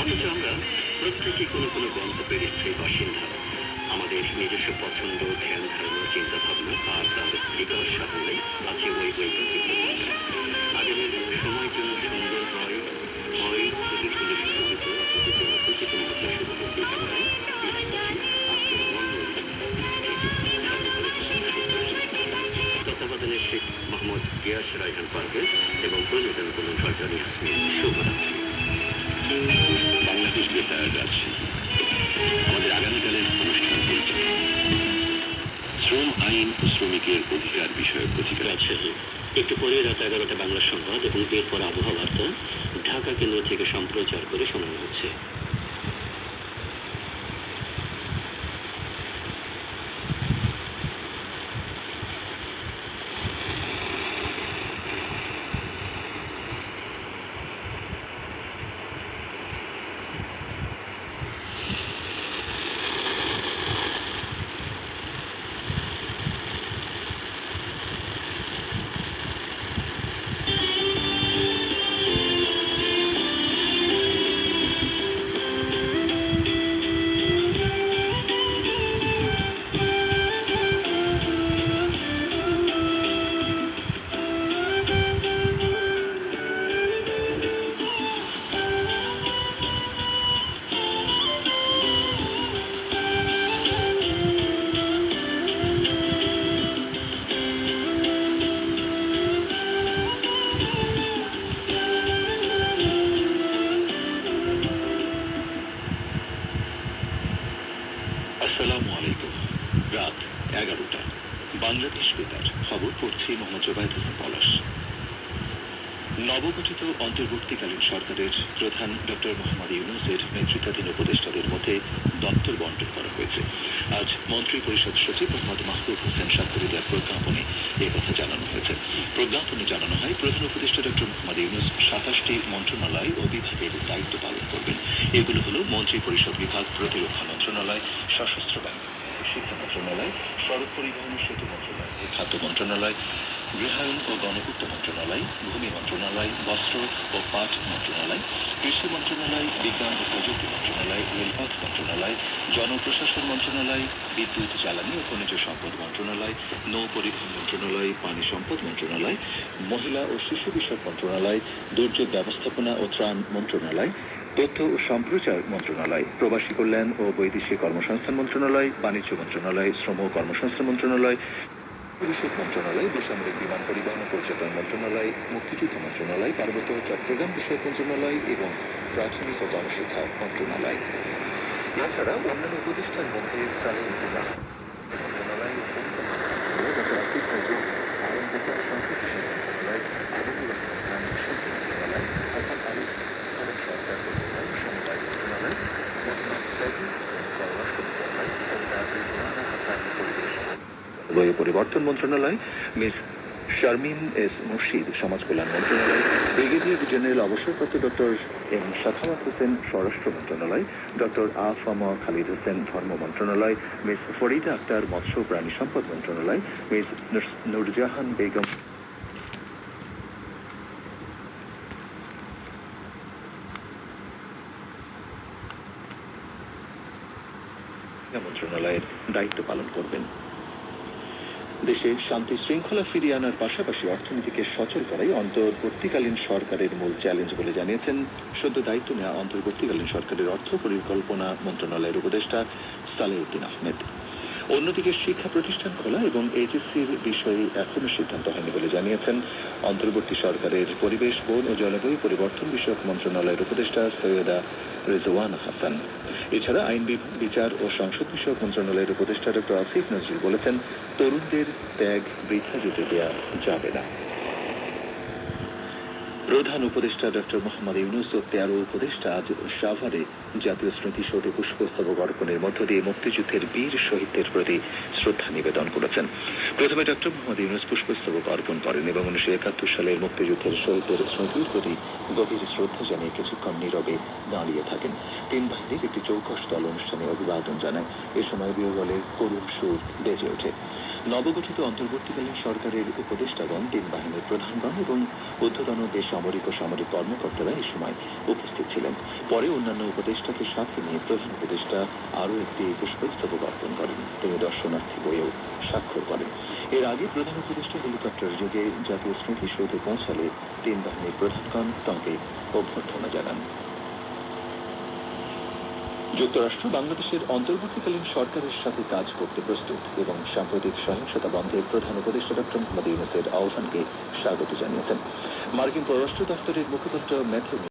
অথচ আমরা প্রত্যেকেই কোনো কোনো গন্তব্যের স্থায়ী বাসিন্দা। আমাদের নিজস্ব পছন্দ, ধ্যান ধারণা, চিন্তা ভাবনা আর তার বিকাশ সাফল্যে আছে ওই বৈকল্পিক প্রচেষ্টা। আগামীর সময় যেন সুন্দর হয়, হয় প্রতিকূলে সুশোভিত, অথচ প্রকৃত মুহূর্তে শুভ হোক এই কামনায় বিদায় করছি আপনার মঙ্গল থেকে। সর্বকালে তত্ত্বাবধানে শেখ মোহাম্মদ গিয়াস রায়হান পারভেজ এবং প্রযোজন করুন সরকারি ইয়াসমিন। শুভরাত্রি। বাংলাদেশ বেতার রাজশাহী আমাদের আগামীকালের অনুষ্ঠান পরিচিতি শ্রম আইন ও শ্রমিকের অধিকার বিষয়ক পত্রিকা রাজশাহী। একটু পরে রাত 11টা বাংলা সংবাদ এবং এরপর আবহাওয়া বার্তা ঢাকা কেন্দ্র থেকে সম্প্রচার করে শোনানো হচ্ছে। আসসালামু আলাইকুম। রাত 11টা বাংলাদেশ বেতার খবর পড়ছি মোহাম্মদ জোবায়েদ হোসেন পলাশ। নবগঠিত অন্তর্বর্তীকালীন সরকারের প্রধান ডক্টর মোহাম্মদ ইউনূসের নেতৃত্বাধীন উপদেষ্টাদের মধ্যে দপ্তর বন্টন করা হয়েছে। আজ মন্ত্রী পরিষদ সচিব মোহাম্মদ মাহবুব হোসেন স্বাক্ষরিত এক প্রজ্ঞাপনে কথা জানানো হয়েছে। প্রজ্ঞাপনে জানানো হয়, প্রধান উপদেষ্টা ডক্টর মোহাম্মদ ইউনূস 27টি মন্ত্রণালয় ও বিভাগের দায়িত্ব পালন করবেন। এগুলো হল মন্ত্রী পরিষদ বিভাগ, প্রতিরক্ষা মন্ত্রণালয়, সশস্ত্র বাহিনী, শিক্ষা মন্ত্রণালয়, সড়ক পরিবহন ও সেতু মন্ত্রণালয়, খাদ্য মন্ত্রণালয়, গৃহায়ন ও গণপূর্ত মন্ত্রণালয়, ভূমি মন্ত্রণালয়, বস্ত্র ও পাট মন্ত্রণালয়, কৃষি মন্ত্রণালয়, বিজ্ঞান ও প্রযুক্তি মন্ত্রণালয়, রেলপথ মন্ত্রণালয়, জনপ্রশাসন মন্ত্রণালয়, বিদ্যুৎ, জ্বালানি ও খনিজ সম্পদ মন্ত্রণালয়, নৌ পরিবহন মন্ত্রণালয়, পানি সম্পদ মন্ত্রণালয়, মহিলা ও শিশু বিষয়ক মন্ত্রণালয়, দুর্যোগ ব্যবস্থাপনা ও ত্রাণ মন্ত্রণালয়, তথ্য ও সম্প্রচার মন্ত্রণালয়, প্রবাসী কল্যাণ ও বৈদেশিক কর্মসংস্থান মন্ত্রণালয়, বাণিজ্য মন্ত্রণালয়, শ্রম ও কর্মসংস্থান মন্ত্রণালয়, পরিষদ মন্ত্রণালয়, বেসামরিক বিমান পরিবহন ও পর্যটন মন্ত্রণালয়, মুক্তিযুদ্ধ মন্ত্রণালয়, পার্বত্য চট্টগ্রাম বিষয়ক মন্ত্রণালয় এবং প্রাথমিক ও গণশিক্ষা মন্ত্রণালয়। এছাড়া অন্যান্য উপদেষ্টার মধ্যে সালেহ উদ্দিন মন্ত্রণালয়, জলবায়ু পরিবর্তন মন্ত্রণালয়, মিস শারমিন এস মুর্শিদ সমাজ কল্যাণ মন্ত্রণালয়, ব্রিগেডিয়ার জেনারেল অবসরপ্রাপ্ত ডক্টর এম সাখাওয়াত হোসেন স্বরাষ্ট্র মন্ত্রণালয়, ডক্টর আফম খালিদ হোসেন ধর্ম মন্ত্রণালয়, মিস ফরিদা আক্তার মৎস্য প্রাণী সম্পদ মন্ত্রণালয়, মিস নুরজাহান বেগম মন্ত্রণালয়ের দায়িত্ব পালন করবেন। দেশে শান্তি শৃঙ্খলা ফিরিয়ে আনার পাশাপাশি অর্থনীতিকে সচল করাই অন্তর্বর্তীকালীন সরকারের মূল চ্যালেঞ্জ বলে জানিয়েছেন সদ্য দায়িত্ব নেওয়া অন্তর্বর্তীকালীন সরকারের অর্থ পরিকল্পনা মন্ত্রণালয়ের উপদেষ্টা সালেহ উদ্দিন আহমেদ। অন্যদিকে শিক্ষা প্রতিষ্ঠান খোলা এবং এইচএসসির বিষয়ে এখনও সিদ্ধান্ত হয়নি বলে জানিয়েছেন অন্তর্বর্তী সরকারের পরিবেশ, বন ও জলবায়ু পরিবর্তন বিষয়ক মন্ত্রণালয়ের উপদেষ্টা সৈয়দা রেজওয়ানা হাসান। এছাড়া আইন বিভাগ, বিচার ও সংসদ বিষয়ক মন্ত্রণালয়ের উপদেষ্টা ডক্টর আসিফ নজরুল বলেছেন, তরুণদের ত্যাগ বৃথা যেতে দেওয়া যাবে না। প্রধান উপদেষ্টা ডক্টর মোহাম্মদ ইউনূস ও 13 উপদেষ্টা আজ সাভারে জাতীয় স্মৃতিসৌধে পুষ্পস্তবক অর্পণের মধ্য দিয়ে মুক্তিযুদ্ধের বীর শহীদদের প্রতি শ্রদ্ধা নিবেদন করেছেন। প্রথমে ডক্টর মোহাম্মদ ইউনূস পুষ্পস্তবক অর্পণ করেন এবং 1971 সালের মুক্তিযুদ্ধের শহীদদের স্মৃতির প্রতি গভীর শ্রদ্ধা জানিয়ে কিছুক্ষণ নীরবে দাঁড়িয়ে থাকেন। তিন বাহিনীর একটি চৌকস দল অনুষ্ঠানে অভিবাদন জানায়। এ সময় বিহবলের করুণ সুর বেজে ওঠে। নবগঠিত অন্তর্বর্তীকালীন সরকারের উপদেষ্টাগণ, তিন বাহিনীর প্রধানগণ এবং ঊর্ধ্বতন বেসামরিক ও সামরিক কর্মকর্তারা এ সময় উপস্থিত ছিলেন। পরে অন্যান্য উপদেষ্টাকে সাথে নিয়ে প্রধান উপদেষ্টা আরও একটি পুষ্পস্তবক অর্পণ করেন। তিনি দর্শনার্থী বইয়েও স্বাক্ষর করেন। এর আগে প্রধান উপদেষ্টা হেলিকপ্টার যোগে জাতীয় স্মৃতিসৌধে পৌঁছালে তিন বাহিনীর প্রধানগণ তাঁকে অভ্যর্থনা জানান। যুক্তরাষ্ট্র বাংলাদেশের অন্তর্বর্তীকালীন সরকারের সাথে কাজ করতে প্রস্তুত এবং সাম্প্রতিক সহিংসতা বন্ধে প্রধান উপদেষ্টা ডক্টর মোহাম্মদ ইউনূসের আহ্বানকে স্বাগত জানিয়েছেন। মার্কিন পররাষ্ট্র দপ্তরের মুখপাত্র ম্যাথিউ